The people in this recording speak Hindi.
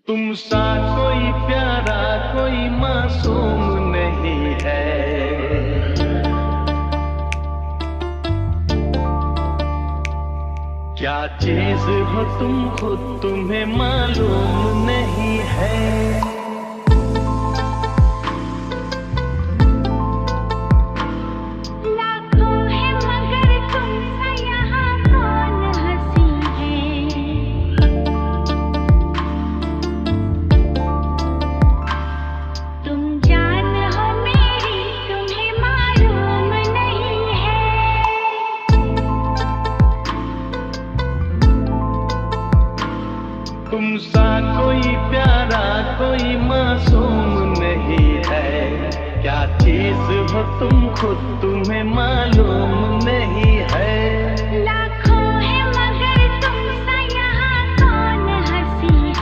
तुम सा कोई प्यारा कोई मासूम नहीं है। क्या चीज हो तुम खुद तुम्हें मालूम नहीं है। तुम सा कोई प्यारा कोई मासूम नहीं है। क्या चीज हो तुम खुद तुम्हें मालूम नहीं है।